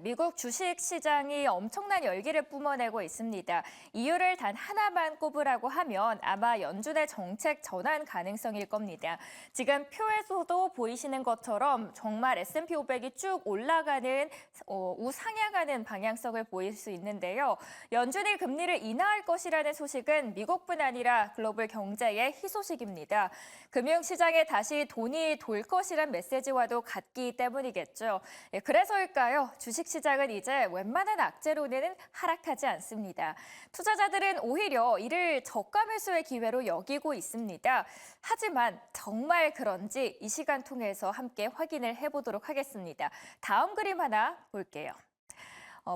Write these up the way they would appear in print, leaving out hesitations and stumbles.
미국 주식 시장이 엄청난 열기를 뿜어내고 있습니다. 이유를 단 하나만 꼽으라고 하면 아마 연준의 정책 전환 가능성일 겁니다. 지금 표에서도 보이시는 것처럼 정말 S&P 500이 쭉 올라가는 우상향하는 방향성을 보일 수 있는데요. 연준이 금리를 인하할 것이라는 소식은 미국뿐 아니라 글로벌 경제의 희소식입니다. 금융시장에 다시 돈이 돌 것이란 메시지와도 같기 때문이겠죠. 그래서일까요? 주식시장은 이제 웬만한 악재로는 하락하지 않습니다. 투자자들은 오히려 이를 저가 매수의 기회로 여기고 있습니다. 하지만 정말 그런지 이 시간 통해서 함께 확인을 해보도록 하겠습니다. 다음 그림 하나 볼게요.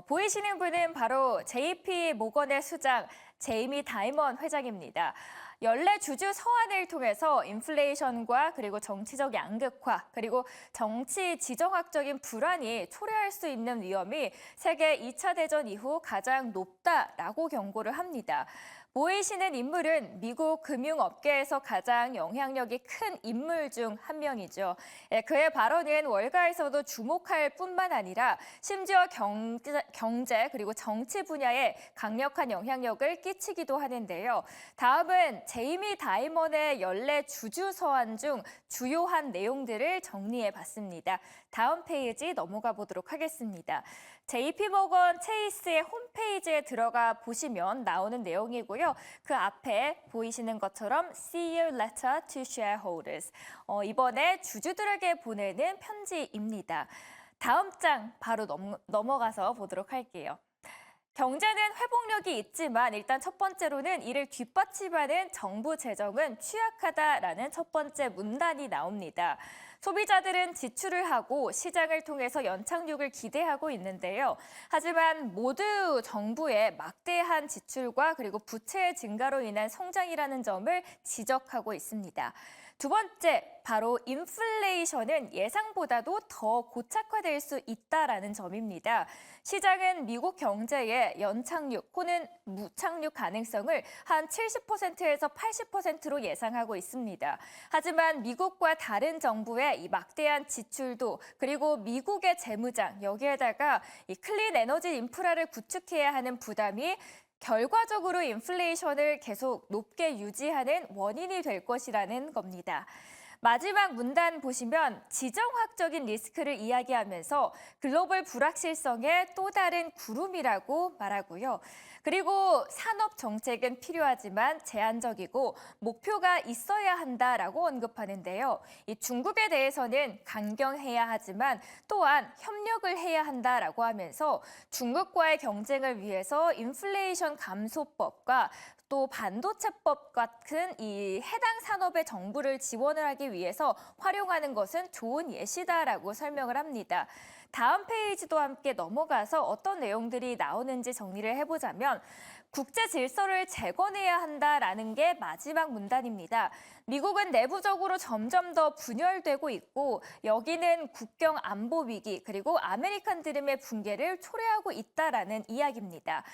보이시는 분은 바로 JP 모건의 수장 제이미 다이먼 회장입니다. 연례 주주 서한을 통해서 인플레이션과 그리고 정치적 양극화 그리고 정치 지정학적인 불안이 초래할 수 있는 위험이 세계 2차 대전 이후 가장 높다라고 경고를 합니다. 보이시는 인물은 미국 금융업계에서 가장 영향력이 큰 인물 중 한 명이죠. 그의 발언은 월가에서도 주목할 뿐만 아니라 심지어 경제 그리고 정치 분야에 강력한 영향력을 끼치기도 하는데요. 다음은 제이미 다이먼의 연례 주주 서한 중 주요한 내용들을 정리해봤습니다. 다음 페이지 넘어가 보도록 하겠습니다. JP모건 체이스의 홈페이지에 들어가 보시면 나오는 내용이고요. 그 앞에 보이시는 것처럼 See you letter to shareholders. 이번에 주주들에게 보내는 편지입니다. 다음 장 바로 넘어가서 보도록 할게요. 경제는 회복력이 있지만 일단 첫 번째로는 이를 뒷받침하는 정부 재정은 취약하다라는 첫 번째 문단이 나옵니다. 소비자들은 지출을 하고 시장을 통해서 연착륙을 기대하고 있는데요. 하지만 모두 정부의 막대한 지출과 그리고 부채의 증가로 인한 성장이라는 점을 지적하고 있습니다. 두 번째, 바로 인플레이션은 예상보다도 더 고착화될 수 있다라는 점입니다. 시장은 미국 경제의 연착륙 혹은 무착륙 가능성을 한 70%에서 80%로 예상하고 있습니다. 하지만 미국과 다른 정부의 이 막대한 지출도 그리고 미국의 재무장 여기에다가 이 클린 에너지 인프라를 구축해야 하는 부담이 결과적으로 인플레이션을 계속 높게 유지하는 원인이 될 것이라는 겁니다. 마지막 문단 보시면 지정학적인 리스크를 이야기하면서 글로벌 불확실성의 또 다른 구름이라고 말하고요. 그리고 산업 정책은 필요하지만 제한적이고 목표가 있어야 한다라고 언급하는데요. 이 중국에 대해서는 강경해야 하지만 또한 협력을 해야 한다라고 하면서 중국과의 경쟁을 위해서 인플레이션 감소법과 또 반도체법 같은 이 해당 산업의 정부를 지원을 하기 위해서 활용하는 것은 좋은 예시다라고 설명을 합니다. 다음 페이지도 함께 넘어가서 어떤 내용들이 나오는지 정리를 해보자면 국제 질서를 재건해야 한다라는 게 마지막 문단입니다. 미국은 내부적으로 점점 더 분열되고 있고 여기는 국경 안보 위기 그리고 아메리칸 드림의 붕괴를 초래하고 있다라는 이야기입니다.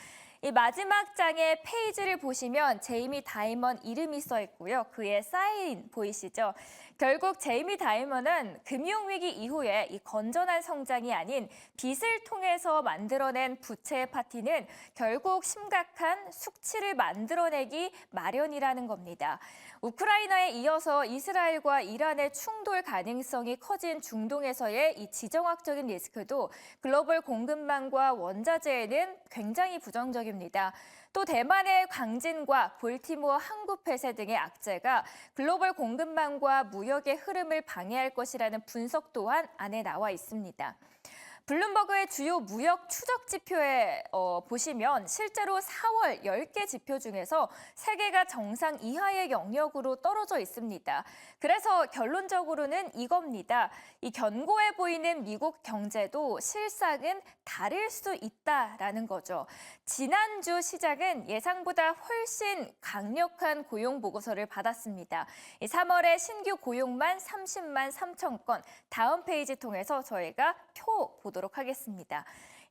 이 마지막 장의 페이지를 보시면 제이미 다이먼 이름이 써 있고요. 그의 사인 보이시죠? 결국 제이미 다이먼은 금융위기 이후에 이 건전한 성장이 아닌 빚을 통해서 만들어낸 부채의 파티는 결국 심각한 숙취를 만들어내기 마련이라는 겁니다. 우크라이나에 이어서 이스라엘과 이란의 충돌 가능성이 커진 중동에서의 이 지정학적인 리스크도 글로벌 공급망과 원자재에는 굉장히 부정적입니다. 또 대만의 강진과 볼티모어 항구 폐쇄 등의 악재가 글로벌 공급망과 무역의 흐름을 방해할 것이라는 분석 또한 안에 나와 있습니다. 블룸버그의 주요 무역 추적 지표에 보시면 실제로 4월 10개 지표 중에서 3개가 정상 이하의 영역으로 떨어져 있습니다. 그래서 결론적으로는 이겁니다. 이 견고해 보이는 미국 경제도 실상은 다를 수 있다라는 거죠. 지난주 시장은 예상보다 훨씬 강력한 고용 보고서를 받았습니다. 3월에 신규 고용만 30만 3천 건, 다음 페이지 통해서 저희가 표 보도록 하겠습니다.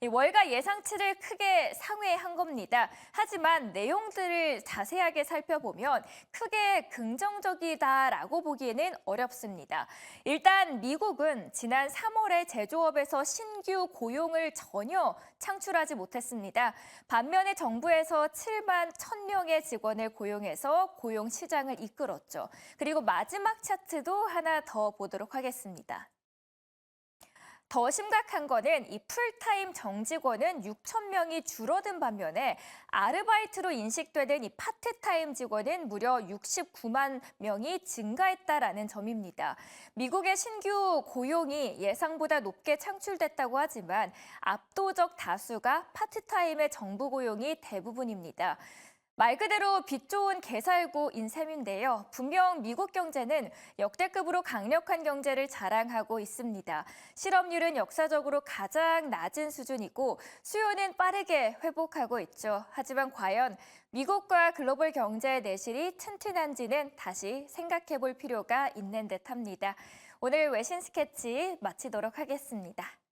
이 월가 예상치를 크게 상회한 겁니다. 하지만 내용들을 자세하게 살펴보면 크게 긍정적이다라고 보기에는 어렵습니다. 일단 미국은 지난 3월에 제조업에서 신규 고용을 전혀 창출하지 못했습니다. 반면에 정부에서 7만 1,000명의 직원을 고용해서 고용 시장을 이끌었죠. 그리고 마지막 차트도 하나 더 보도록 하겠습니다. 더 심각한 거는 이 풀타임 정직원은 6천 명이 줄어든 반면에 아르바이트로 인식되는 이 파트타임 직원은 무려 69만 명이 증가했다라는 점입니다. 미국의 신규 고용이 예상보다 높게 창출됐다고 하지만 압도적 다수가 파트타임의 정부 고용이 대부분입니다. 말 그대로 빛 좋은 개살구인 셈인데요. 분명 미국 경제는 역대급으로 강력한 경제를 자랑하고 있습니다. 실업률은 역사적으로 가장 낮은 수준이고 수요는 빠르게 회복하고 있죠. 하지만 과연 미국과 글로벌 경제의 내실이 튼튼한지는 다시 생각해 볼 필요가 있는 듯합니다. 오늘 외신 스케치 마치도록 하겠습니다.